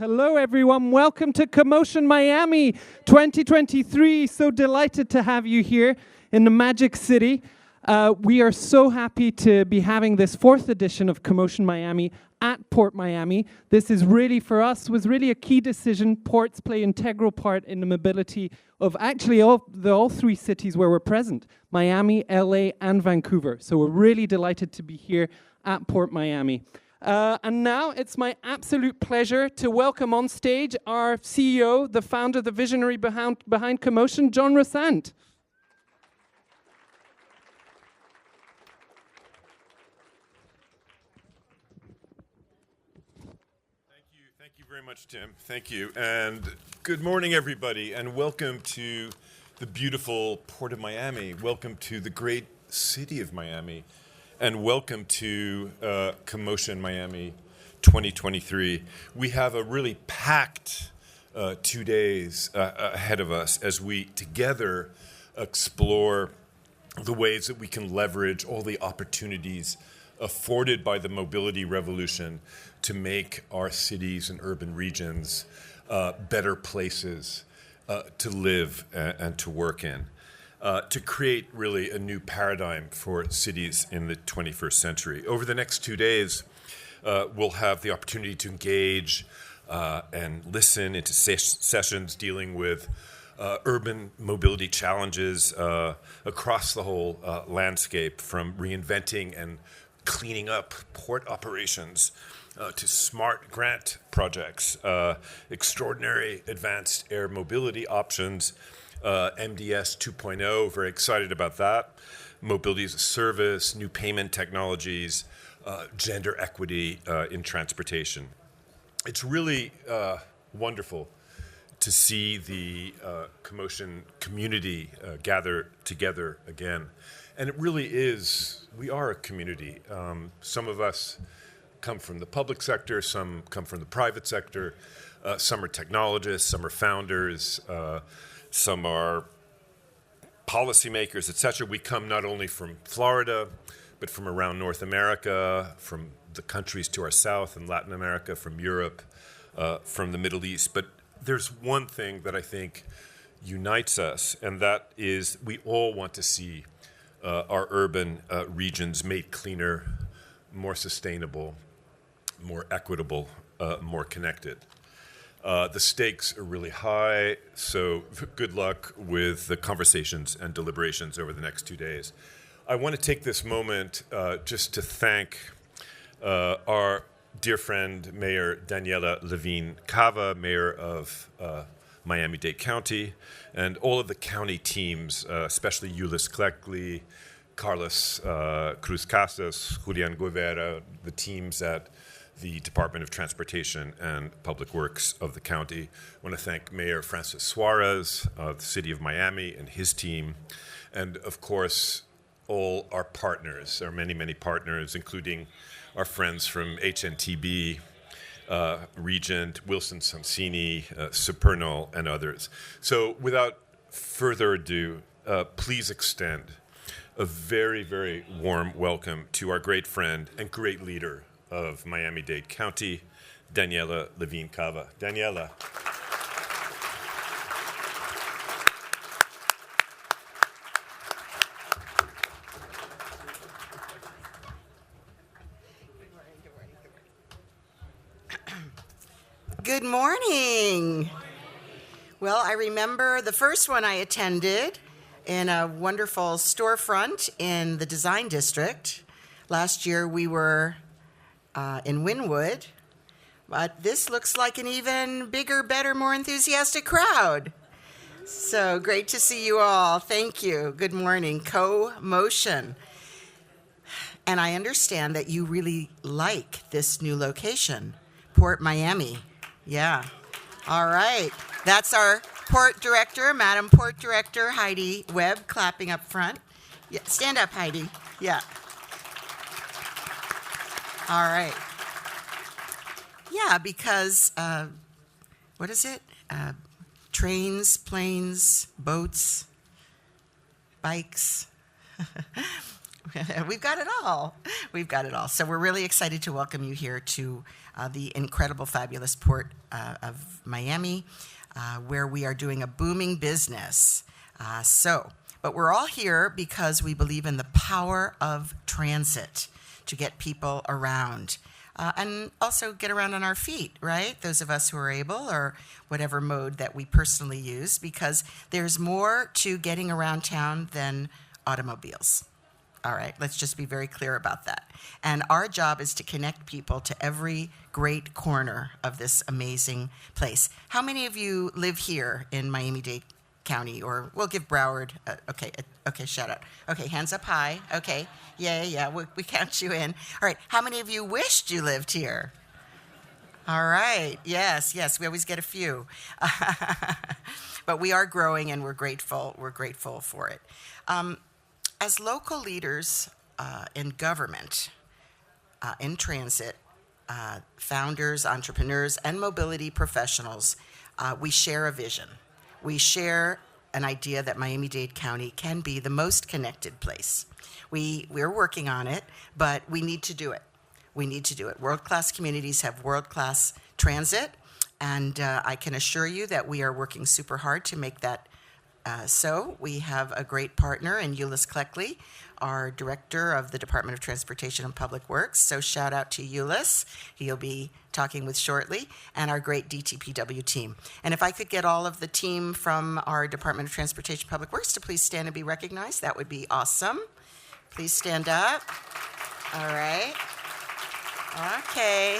Hello, everyone. Welcome to CoMotion Miami 2023. So delighted to have you here in the Magic City. We are so happy to be having this fourth edition of CoMotion Miami at Port Miami. This is really, for us, was really a key decision. Ports play an integral part in the mobility of actually all three cities where we're present, Miami, LA, and Vancouver. So we're really delighted to be here at Port Miami. And now it's my absolute pleasure to welcome on stage our CEO, the founder, the visionary behind CoMotion, John Rossant. Thank you very much, Tim. Thank you. And good morning, everybody, and welcome to the beautiful Port of Miami. Welcome to the great city of Miami. And welcome to CoMotion Miami 2023. We have a really packed 2 days ahead of us as we together explore the ways that we can leverage all the opportunities afforded by the mobility revolution to make our cities and urban regions better places to live and to work in. To create really a new paradigm for cities in the 21st century. Over the next 2 days, we'll have the opportunity to engage and listen into sessions dealing with urban mobility challenges across the whole landscape, from reinventing and cleaning up port operations to smart grant projects, extraordinary advanced air mobility options, MDS 2.0, very excited about that. Mobility as a service, new payment technologies, gender equity in transportation. It's really wonderful to see the CoMotion community gather together again. And it really is, we are a community. Some of us come from the public sector, some come from the private sector, some are technologists, some are founders, some are policymakers, etc. We come not only from Florida, but from around North America, from the countries to our south in Latin America, from Europe, from the Middle East. But there's one thing that I think unites us, and that is we all want to see our urban regions made cleaner, more sustainable, more equitable, more connected. The stakes are really high, so good luck with the conversations and deliberations over the next 2 days. I want to take this moment just to thank our dear friend, Mayor Daniella Levine Cava, Mayor of Miami-Dade County, and all of the county teams, especially Ulis Cleckley, Carlos Cruz Casas, Julian Guevara, the teams at the Department of Transportation and Public Works of the county. I want to thank Mayor Francis Suarez of the City of Miami and his team, and of course, all our partners, our many, many partners, including our friends from HNTB, Regent, Wilson Sonsini, Supernal, and others. So without further ado, please extend a very, very warm welcome to our great friend and great leader of Miami-Dade County, Daniella Levine Cava. Daniella. Good morning. Well, I remember the first one I attended in a wonderful storefront in the Design District. Last year we were in Wynwood, but this looks like an even bigger, better, more enthusiastic crowd. So great to see you all. Thank you. Good morning. CoMotion. And I understand that you really like this new location, Port Miami. Yeah. All right. That's our Port Director, Madam Port Director, Heidi Webb, clapping up front. Yeah. Stand up, Heidi. Yeah. All right. Yeah, because, what is it? Trains, planes, boats, bikes. We've got it all. We've got it all. So we're really excited to welcome you here to the incredible, fabulous port of Miami, where we are doing a booming business. But we're all here because we believe in the power of transit to get people around. And also get around on our feet, right? Those of us who are able, or whatever mode that we personally use, because there's more to getting around town than automobiles. All right, let's just be very clear about that. And our job is to connect people to every great corner of this amazing place. How many of you live here in Miami-Dade County? Or we'll give Broward, okay, shout out. Okay, hands up high. Okay, yeah, we count you in. All right, how many of you wished you lived here? All right, yes, we always get a few. But we are growing and we're grateful for it. As local leaders in government, in transit, founders, entrepreneurs, and mobility professionals, we share a vision. We share an idea that Miami-Dade County can be the most connected place. We're working on it, but we need to do it. We need to do it. World-class communities have world-class transit, and I can assure you that we are working super hard to make that so. We have a great partner in Euless Cleckley, our director of the Department of Transportation and Public Works. So shout out to Euless. He'll be talking with shortly, and our great DTPW team. And if I could get all of the team from our Department of Transportation and Public Works to please stand and be recognized, that would be awesome. Please stand up. All right. Okay.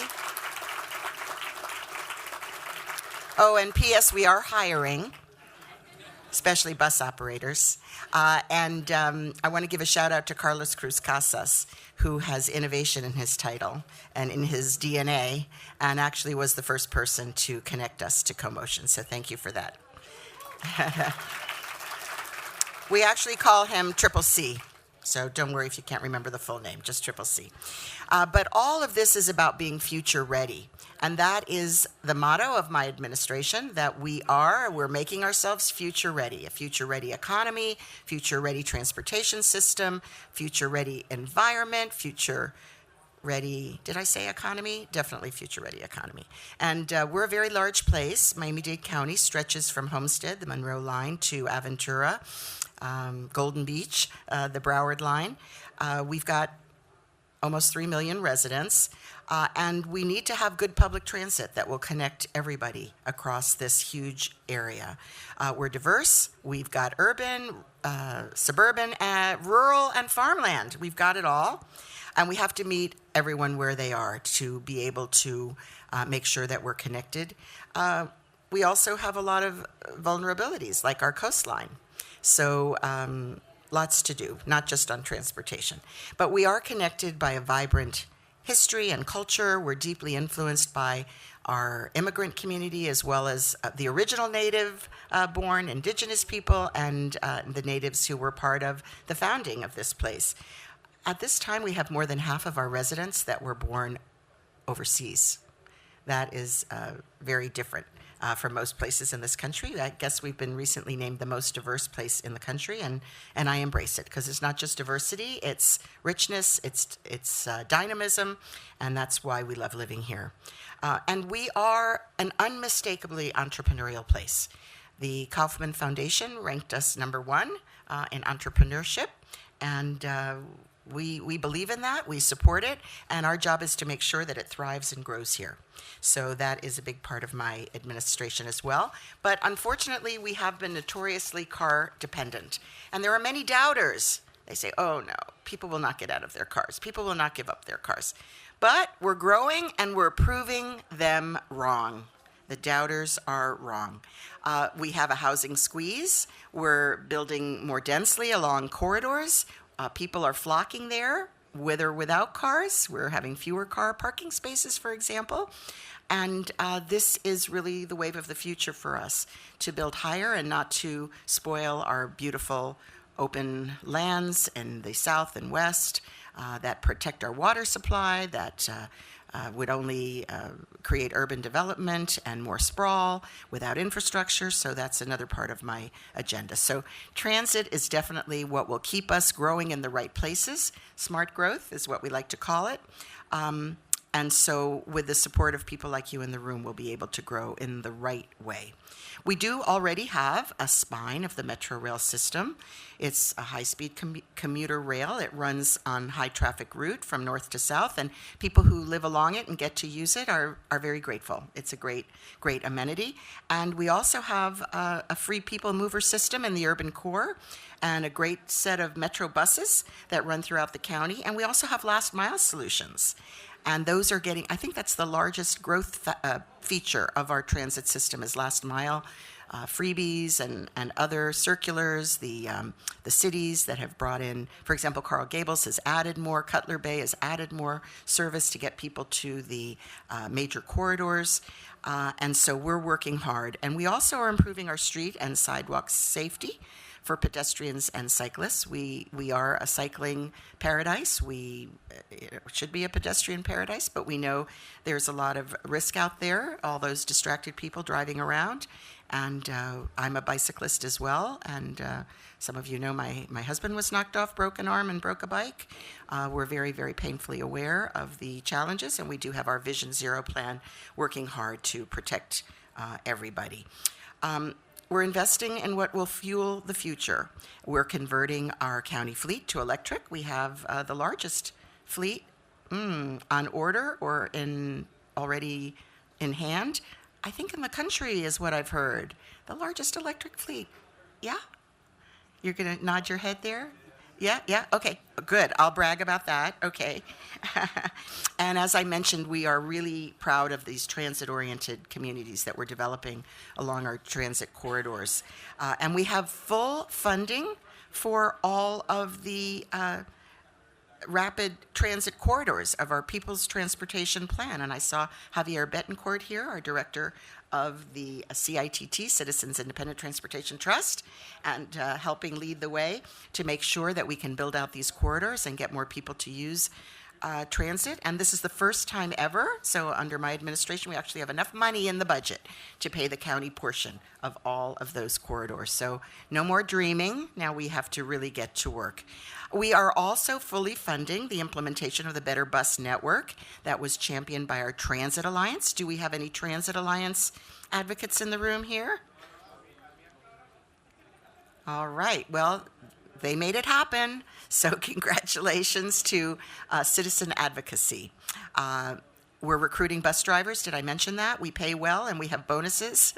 Oh, and P.S., we are hiring, especially bus operators. And I want to give a shout out to Carlos Cruz Casas, who has innovation in his title and in his DNA, and actually was the first person to connect us to CoMotion. So thank you for that. We actually call him Triple C. So don't worry if you can't remember the full name, just Triple C. But all of this is about being future ready. And that is the motto of my administration, that we're making ourselves future ready. A future ready economy, future ready transportation system, future ready environment, future ready, did I say economy? Definitely future ready economy. And we're a very large place. Miami-Dade County stretches from Homestead, the Monroe line, to Aventura, Golden Beach, the Broward line. We've got almost 3 million residents, and we need to have good public transit that will connect everybody across this huge area. We're diverse. We've got urban, suburban, rural, and farmland. We've got it all, and we have to meet everyone where they are to be able to make sure that we're connected. We also have a lot of vulnerabilities, like our coastline. So lots to do, not just on transportation. But we are connected by a vibrant history and culture. We're deeply influenced by our immigrant community, as well as the original native-born indigenous people and the natives who were part of the founding of this place. At this time, we have more than half of our residents that were born overseas. That is very different from most places in this country. I guess we've been recently named the most diverse place in the country, and I embrace it, because it's not just diversity, it's richness, it's dynamism, and that's why we love living here. And we are an unmistakably entrepreneurial place. The Kaufman Foundation ranked us #1 in entrepreneurship, and we believe in that, we support it, and our job is to make sure that it thrives and grows here. So that is a big part of my administration as well. But unfortunately, we have been notoriously car dependent. And there are many doubters. They say, oh no, people will not get out of their cars. People will not give up their cars. But we're growing and we're proving them wrong. The doubters are wrong. We have a housing squeeze. We're building more densely along corridors. People are flocking there, with or without cars. We're having fewer car parking spaces, for example. And this is really the wave of the future for us, to build higher and not to spoil our beautiful open lands in the south and west that protect our water supply, that would only create urban development and more sprawl without infrastructure, so that's another part of my agenda. So transit is definitely what will keep us growing in the right places. Smart growth is what we like to call it. And so with the support of people like you in the room, we'll be able to grow in the right way. We do already have a spine of the Metro Rail system. It's a high-speed commuter rail. It runs on high-traffic route from north to south, and people who live along it and get to use it are very grateful. It's a great amenity. And we also have a free people mover system in the urban core and a great set of metro buses that run throughout the county. And we also have last mile solutions. And those are getting, I think that's the largest growth feature of our transit system is last mile freebies and other circulars. The cities that have brought in, for example, Coral Gables has added more, Cutler Bay has added more service to get people to the major corridors. And so we're working hard. And we also are improving our street and sidewalk safety for pedestrians and cyclists. We are a cycling paradise. It should be a pedestrian paradise, but we know there's a lot of risk out there, all those distracted people driving around. And I'm a bicyclist as well. And some of you know my husband was knocked off, broke an arm, and broke a bike. We're very, very painfully aware of the challenges, and we do have our Vision Zero plan working hard to protect everybody. We're investing in what will fuel the future. We're converting our county fleet to electric. We have the largest fleet on order or already in hand. I think in the country is what I've heard. The largest electric fleet. Yeah? You're going to nod your head there? Yeah? Okay, good. I'll brag about that. Okay. And as I mentioned, we are really proud of these transit-oriented communities that we're developing along our transit corridors. And we have full funding for all of the rapid transit corridors of our People's Transportation Plan. And I saw Javier Betancourt here, our director of the CITT, Citizens Independent Transportation Trust, and helping lead the way to make sure that we can build out these corridors and get more people to use transit. And this is the first time ever, so under my administration, we actually have enough money in the budget to pay the county portion of all of those corridors. So no more dreaming. Now we have to really get to work. We are also fully funding the implementation of the Better Bus Network that was championed by our Transit Alliance. Do we have any Transit Alliance advocates in the room here? All right. Well, they made it happen. So congratulations to citizen advocacy. We're recruiting bus drivers. Did I mention that? We pay well and we have bonuses,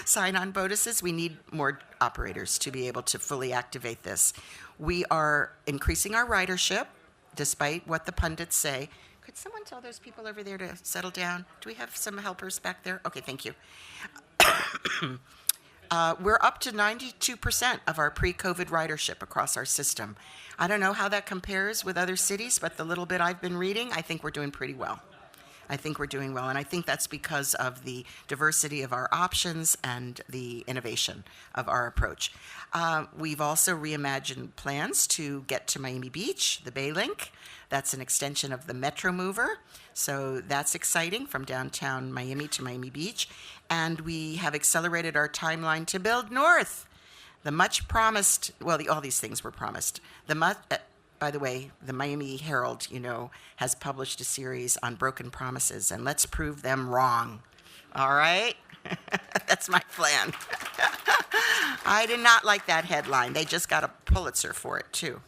sign-on bonuses. We need more operators to be able to fully activate this. We are increasing our ridership, despite what the pundits say. Could someone tell those people over there to settle down? Do we have some helpers back there? Okay, thank you. We're up to 92% of our pre-COVID ridership across our system. I don't know how that compares with other cities, but the little bit I've been reading, I think we're doing pretty well. I think we're doing well, and I think that's because of the diversity of our options and the innovation of our approach. We've also reimagined plans to get to Miami Beach, the Bay Link. That's an extension of the Metro Mover, so that's exciting from downtown Miami to Miami Beach. And we have accelerated our timeline to build north. The much promised, well, all these things were promised. By the way, the Miami Herald, has published a series on broken promises, and let's prove them wrong. All right? That's my plan. I did not like that headline. They just got a Pulitzer for it, too.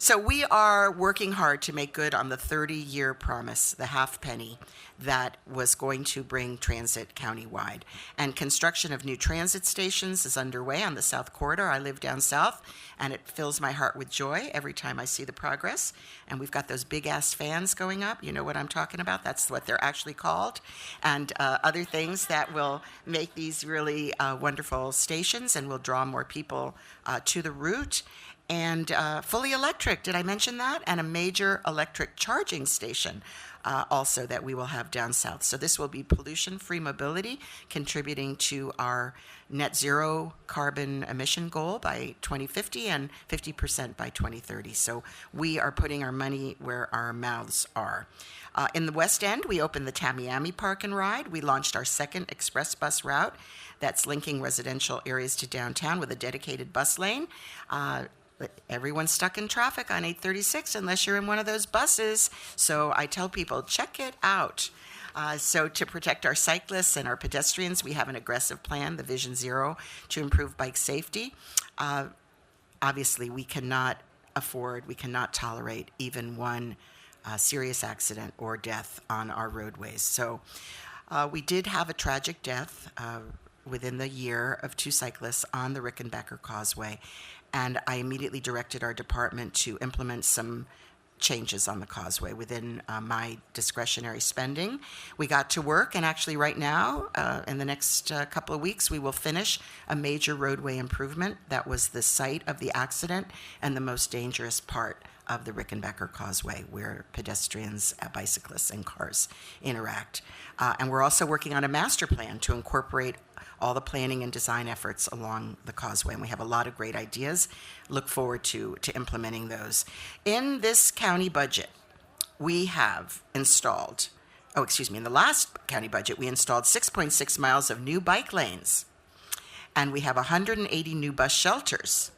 So we are working hard to make good on the 30-year promise, the half penny, that was going to bring transit countywide. And construction of new transit stations is underway on the South Corridor. I live down south, and it fills my heart with joy every time I see the progress. And we've got those big-ass fans going up. You know what I'm talking about? That's what they're actually called. And other things that will make these really wonderful stations and will draw more people to the route. and fully electric. Did I mention that? And a major electric charging station also that we will have down south. So this will be pollution-free mobility, contributing to our net zero carbon emission goal by 2050 and 50% by 2030. So we are putting our money where our mouths are. In the West End, we opened the Tamiami Park and Ride. We launched our second express bus route that's linking residential areas to downtown with a dedicated bus lane. Everyone's stuck in traffic on 836 unless you're in one of those buses. So I tell people, check it out. So to protect our cyclists and our pedestrians, we have an aggressive plan, the Vision Zero, to improve bike safety. Obviously, we cannot tolerate even one serious accident or death on our roadways. So we did have a tragic death within the year of 2 cyclists on the Rickenbacker Causeway, and I immediately directed our department to implement some changes on the causeway within my discretionary spending. We got to work, and actually right now, in the next couple of weeks, we will finish a major roadway improvement that was the site of the accident and the most dangerous part of the Rickenbacker Causeway, where pedestrians, bicyclists, and cars interact. And we're also working on a master plan to incorporate all the planning and design efforts along the causeway, and we have a lot of great ideas. Look forward to implementing those. In this county budget, we have installed, in the last county budget, we installed 6.6 miles of new bike lanes, and we have 180 new bus shelters,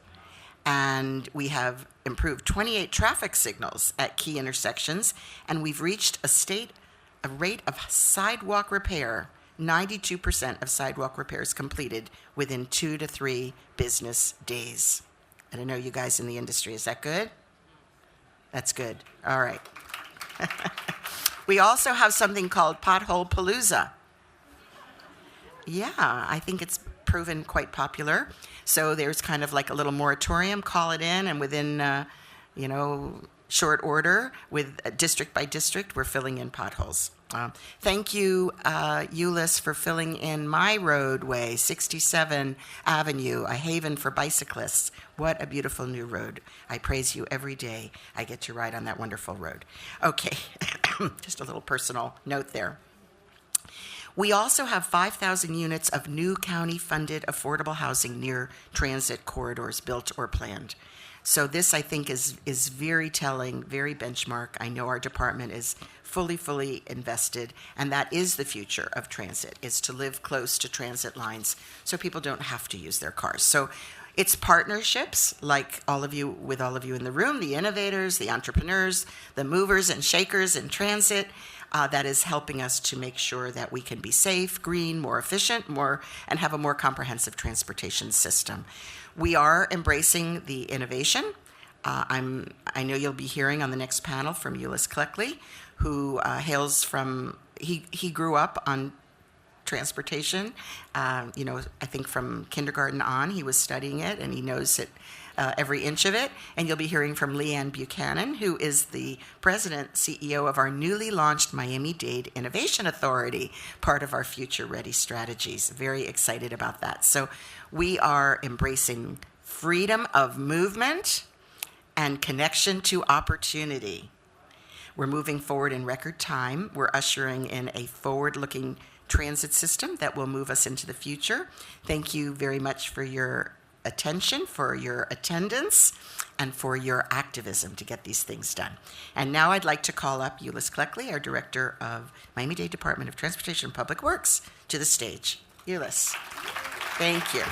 and we have improved 28 traffic signals at key intersections, and we've reached a rate of sidewalk repair, 92% of sidewalk repairs completed within 2 to 3 business days. And I know you guys in the industry, is that good? That's good. All right. We also have something called Pothole Palooza. Yeah, I think it's proven quite popular. So there's kind of like a little moratorium, call it in, and within, short order, with district by district, we're filling in potholes. Thank you, Euless, for filling in my roadway, 67 Avenue, a haven for bicyclists. What a beautiful new road. I praise you every day I get to ride on that wonderful road. Okay, just a little personal note there. We also have 5,000 units of new county-funded affordable housing near transit corridors built or planned. So this, I think, is very telling, very benchmark. I know our department is fully invested, and that is the future of transit, is to live close to transit lines so people don't have to use their cars. So it's partnerships, like all of you in the room, the innovators, the entrepreneurs, the movers and shakers in transit, that is helping us to make sure that we can be safe, green, more efficient, and have a more comprehensive transportation system. We are embracing the innovation. I know you'll be hearing on the next panel from Euless Cleckley, who hails from, he grew up on transportation. I think from kindergarten on, he was studying it, and he knows it, every inch of it. And you'll be hearing from Leanne Buchanan, who is the president, CEO of our newly launched Miami-Dade Innovation Authority, part of our Future Ready strategies. Very excited about that. So we are embracing freedom of movement and connection to opportunity. We're moving forward in record time. We're ushering in a forward-looking transit system that will move us into the future. Thank you very much for your attention, for your attendance, and for your activism to get these things done. And now I'd like to call up Euless Cleckley, our Director of Miami-Dade Department of Transportation and Public Works, to the stage. Euless, thank you.